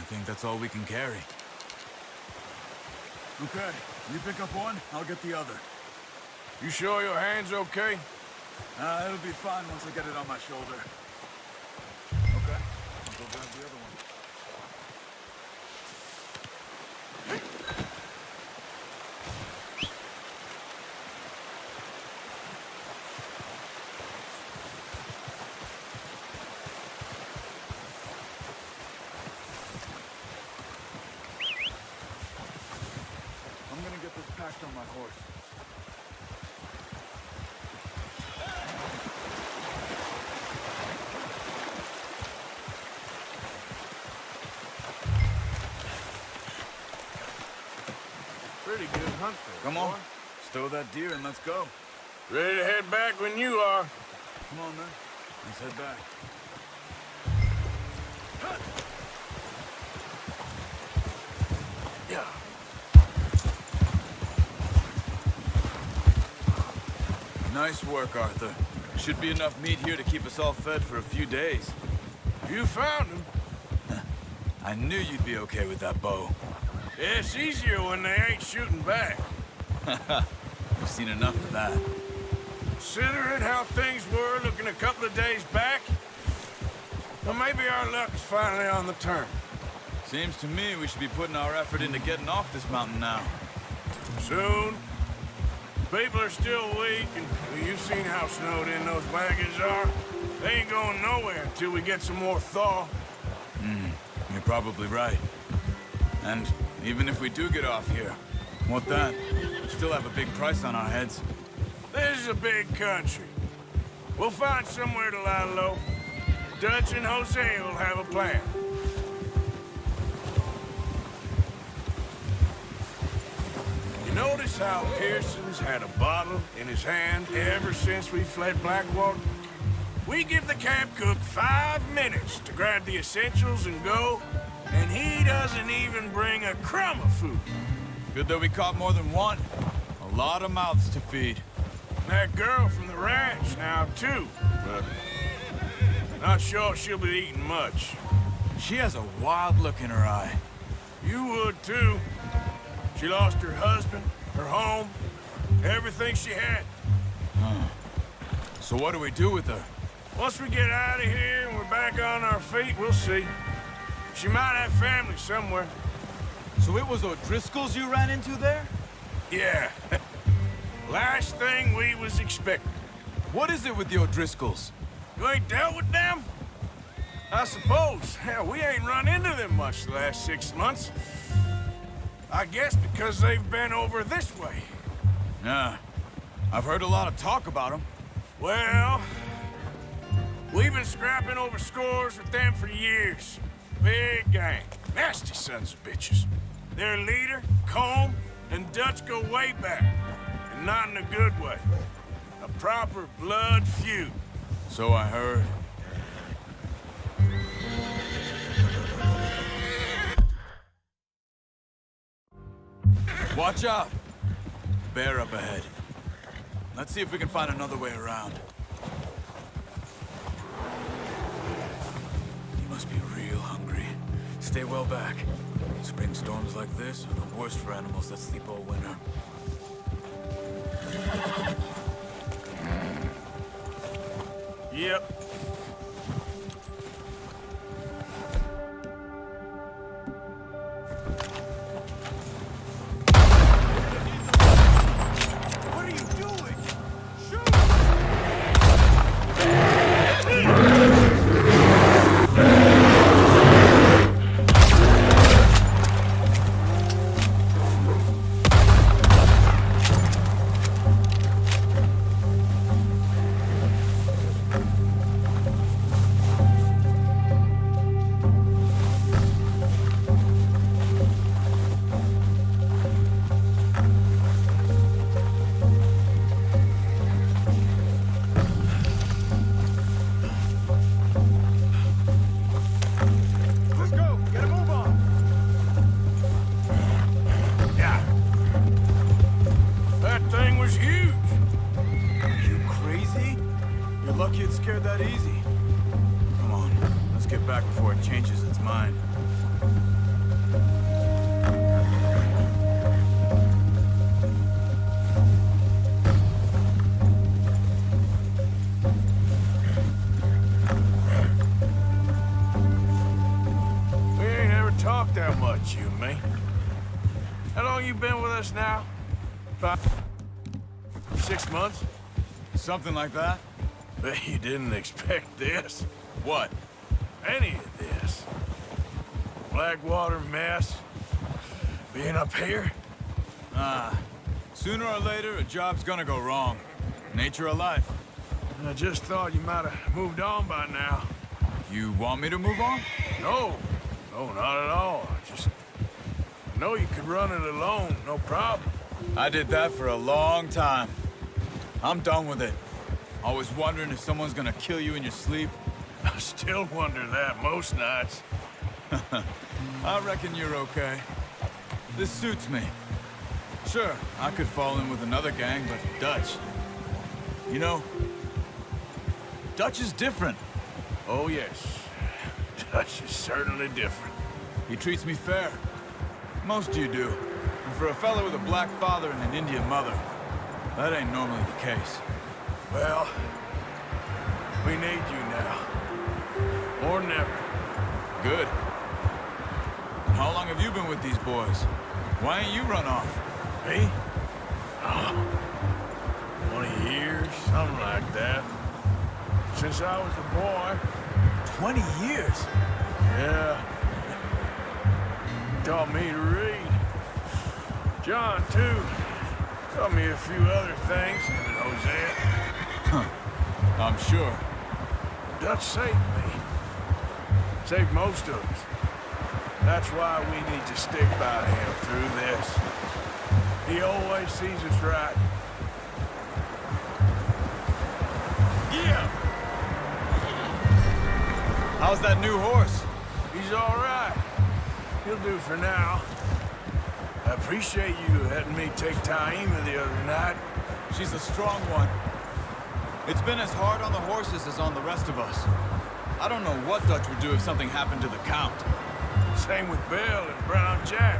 think that's all we can carry. Okay, you pick up one, I'll get the other. You sure your hand's okay? It'll be fine once I get it on my shoulder. Okay, I'll go grab the other one. I'm gonna get this packed on my horse. Pretty good hunt there. Come on, stow that deer and let's go. Ready to head back when you are. Come on, man. Let's head back. Yeah. Nice work, Arthur. Should be enough meat here to keep us all fed for a few days. You found him. I knew you'd be okay with that bow. Yeah, it's easier when they ain't shooting back. We've seen enough of that. Considering how things were looking a couple of days back, well, maybe our luck is finally on the turn. Seems to me we should be putting our effort into getting off this mountain now. Soon. People are still weak, and you've seen how snowed in those wagons are. They ain't going nowhere until we get some more thaw. You're probably right. And even if we do get off here, what then? We still have a big price on our heads. This is a big country. We'll find somewhere to lie low. Dutch and Jose will have a plan. You notice how Pearson's had a bottle in his hand ever since we fled Blackwater? We give the camp cook 5 minutes to grab the essentials and go, and he doesn't even bring a crumb of food. Good that we caught more than one. A lot of mouths to feed. That girl from the ranch now, too, but not sure she'll be eating much. She has a wild look in her eye. You would, too. She lost her husband, her home, everything she had. So what do we do with her? Once we get out of here and we're back on our feet, we'll see. She might have family somewhere. So it was O'Driscoll's you ran into there? Yeah. Last thing we was expecting. What is it with the O'Driscolls? You ain't dealt with them? I suppose. Hell, we ain't run into them much the last 6 months. I guess because they've been over this way. Yeah. I've heard a lot of talk about them. Well, we've been scrapping over scores with them for years. Big gang. Nasty sons of bitches. Their leader, Combe, and Dutch go way back. And not in a good way. A proper blood feud. So I heard. Watch out! Bear up ahead. Let's see if we can find another way around. You must be real hungry. Stay well back. Spring storms like this are the worst for animals that sleep all winter. Yep. What are you doing? lucky it scared that easy. Come on, let's get back before it changes its mind. We ain't ever talked that much, you and me. How long you been with us now? 6 months? Something like that? Bet you didn't expect this. What? Any of this. Blackwater mess. Being up here? Sooner or later, a job's gonna go wrong. Nature of life. I just thought you might have moved on by now. You want me to move on? No. No, not at all. I know you could run it alone, no problem. I did that for a long time. I'm done with it. Always wondering if someone's gonna kill you in your sleep. I still wonder that most nights. I reckon you're okay. This suits me. Sure, I could fall in with another gang, but Dutch... You know, Dutch is different. Oh, yes. Dutch is certainly different. He treats me fair. Most of you do. And for a fella with a black father and an Indian mother, that ain't normally the case. Well, we need you now. More than ever. Good. And how long have you been with these boys? Why ain't you run off? Me? Oh, 20 years, something like that. Since I was a boy. 20 years? Yeah. Taught me to read. John, too. Taught me a few other things, and Hosea. I'm sure. Dutch saved me. Saved most of us. That's why we need to stick by him through this. He always sees us right. Yeah! How's that new horse? He's all right. He'll do for now. I appreciate you letting me take Taima the other night. She's a strong one. It's been as hard on the horses as on the rest of us. I don't know what Dutch would do if something happened to the Count. Same with Bill and Brown Jack.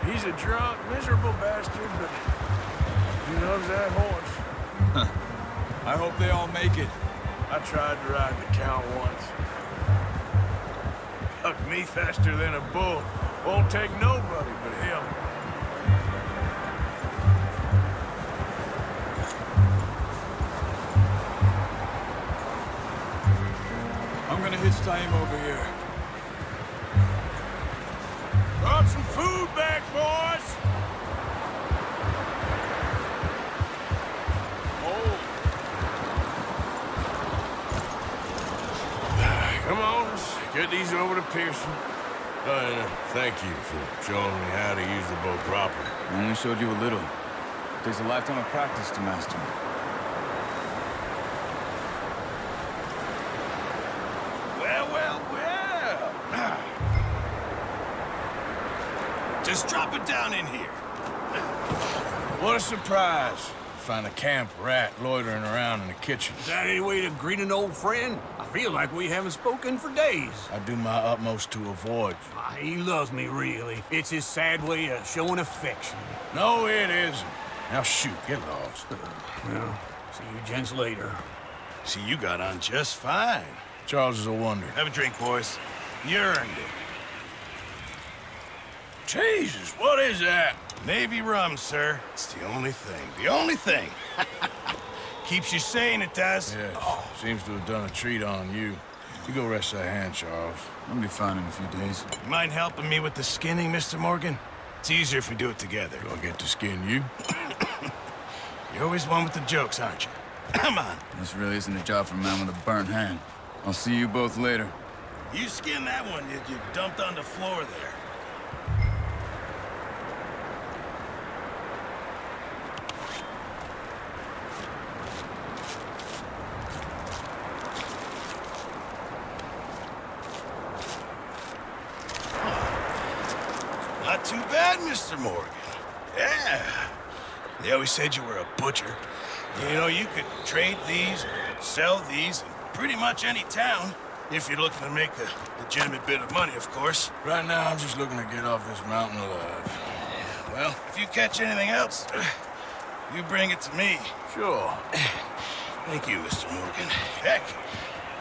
He's a drunk, miserable bastard, but he loves that horse. I hope they all make it. I tried to ride the Count once. Hucked me faster than a bull. Won't take nobody but him. I'm gonna hitch Taim over here. Brought some food back, boys! Oh. Come on, let's get these over to Pearson. Thank you for showing me how to use the boat properly. I only showed you a little. It takes a lifetime of practice to master it. Well. Just drop it down in here. What a surprise. Find a camp rat loitering around in the kitchen. Is that any way to greet an old friend? I feel like we haven't spoken for days. I do my utmost to avoid you. He loves me, really. It's his sad way of showing affection. No, it isn't. Now shoot, get lost. Well, see you gents later. See, you got on just fine. Charles is a wonder. Have a drink, boys. You earned it. Jesus, what is that? Navy rum, sir. It's the only thing. The only thing. Keeps you sane, it does. Yes, seems to have done a treat on you. You go rest that hand, Charles. I'll be fine in a few days. You mind helping me with the skinning, Mr. Morgan? It's easier if we do it together. Do I get to skin you? You're always one with the jokes, aren't you? Come on. This really isn't a job for a man with a burnt hand. I'll see you both later. You skinned that one that you dumped on the floor there. Not too bad, Mr. Morgan. Yeah. They always said you were a butcher. You know, you could trade these, sell these in pretty much any town. If you're looking to make a legitimate bit of money, of course. Right now, I'm just looking to get off this mountain alive. Well, if you catch anything else, you bring it to me. Sure. Thank you, Mr. Morgan. Heck,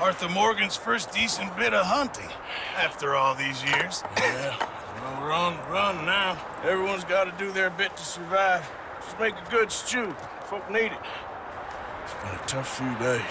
Arthur Morgan's first decent bit of hunting after all these years. Yeah. Well, we're on the run now. Everyone's got to do their bit to survive. Just make a good stew. Folk need it. It's been a tough few days.